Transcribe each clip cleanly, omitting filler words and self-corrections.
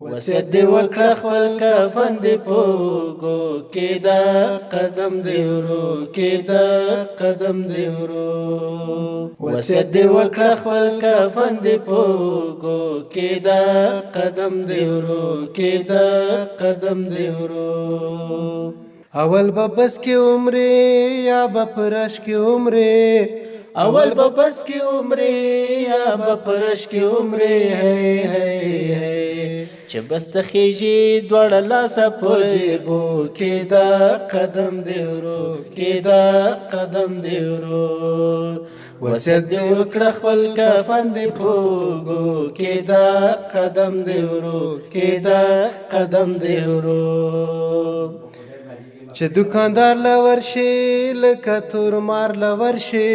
وصیت دې وکړه خپل کفن دې په اوږو کېده، قدم دې ورو کېده، قدم دې ورو. وصیت دې وکړه خپل کفن دې په اوږو کېده، قدم دې ورو کېده، قدم دې ورو. اول به بس کې عمرې یا به پرش کې عمرې، اول به بس کې عمرې یا به پرش کې عمرې، هی هی هی چې بس ته خیژي دواړه لاسه په جیبو کېده، قدم دې ورو کېده، قدم دې ورو. وصیت دې وکړه خپل کفن دې په اوږو کېده، قدم دې ورو کېده، قدم دې ورو. چې دکاندار لور شي لکه تور مار لور شي،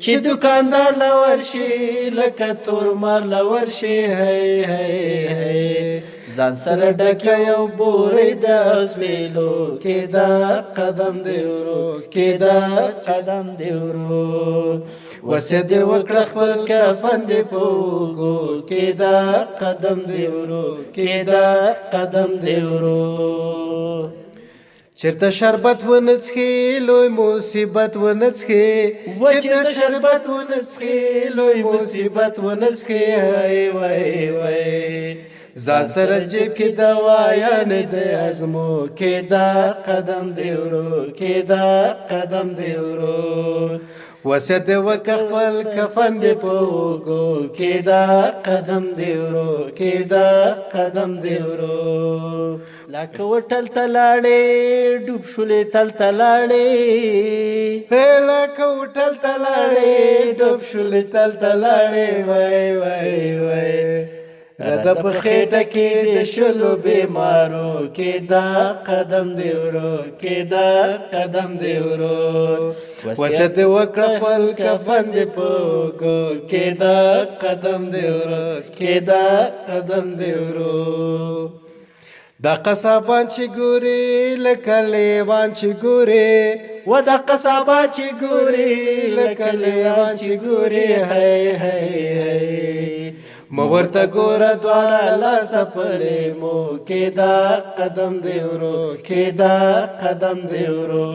چې دکاندار لور شي لکه تور مار لور شي، هی هی هی ځان سره ډکه یو بورۍ د اسویلو کېده، قدم دې ورو کېده، قدم دې ورو. وصیت دې وکړه خپل کفن دې په اوږو کېده، قدم دې ورو کېده، قدم دې ورو. چرته شربت ونڅخي لوی مصیبت ونڅخي، چرته شربت ونڅخي لوی مصیبت ونڅخي، هی وی وی ځان سره جیب کې دوايان د ازمو کېده، قدم دې ورو کېده، قدم دې ورو. وصیت دې وکړه خپل کفن دې په اوږو کېده، قدم دې ورو کېده، قدم دې ورو. لکه وټل ته لاړې ډوب شولې تل ته لاړې، لکه وټل ته لاړې ډوب شولې تل ته لاړې، وای وای وای رده په خېټه کې د شلو بیمارو کېده، قدم دې ورو کېده، قدم دې ورو. وصیت دې وکړه خپل کفن دې په اوږو کېده، قدم دې ورو کېده، قدم دې ورو. دا قصابان چې ګوري لکه لیوان چې ګوري، و دا قصابان چې ګوري لکه لیوان چې ګوري، هی هی هی مه ورته ګوره دواړه لاسه په لیمو کېده، قدم دې ورو کېده، قدم دې ورو.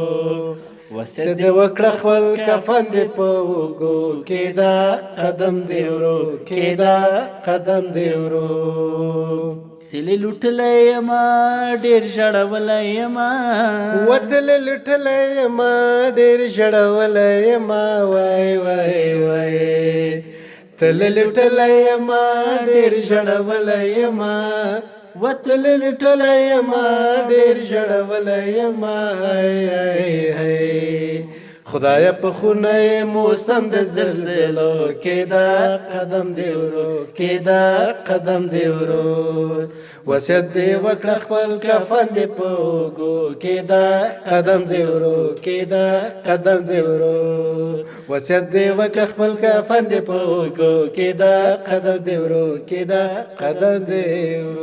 وصیت دې وکړه خپل کفن دې په اوږو کېده، قدم دې ورو کېده، قدم دې ورو. تلې لوټلی یما ډېر ژړولی یما، وتلې لوټلی یما ډېر ژړولی یما، وای وای وای تلې لوټلی یما ډېر ژړولی یما، وتلې لوټلی یما ډېر ژړولی یما، هی هی هی خدایه په خونه موسم د زلزلو کېده، قدم دې ورو کېده، قدم دې ورو. وصیت دې وکړه خپل کفن دې په اوږو کېده، قدم دې ورو کېده، قدم دې ورو. وصیت دې وکړه خپل کفن دې په اوږو کېده، قدم دې ورو کېده، قدم دې ورو.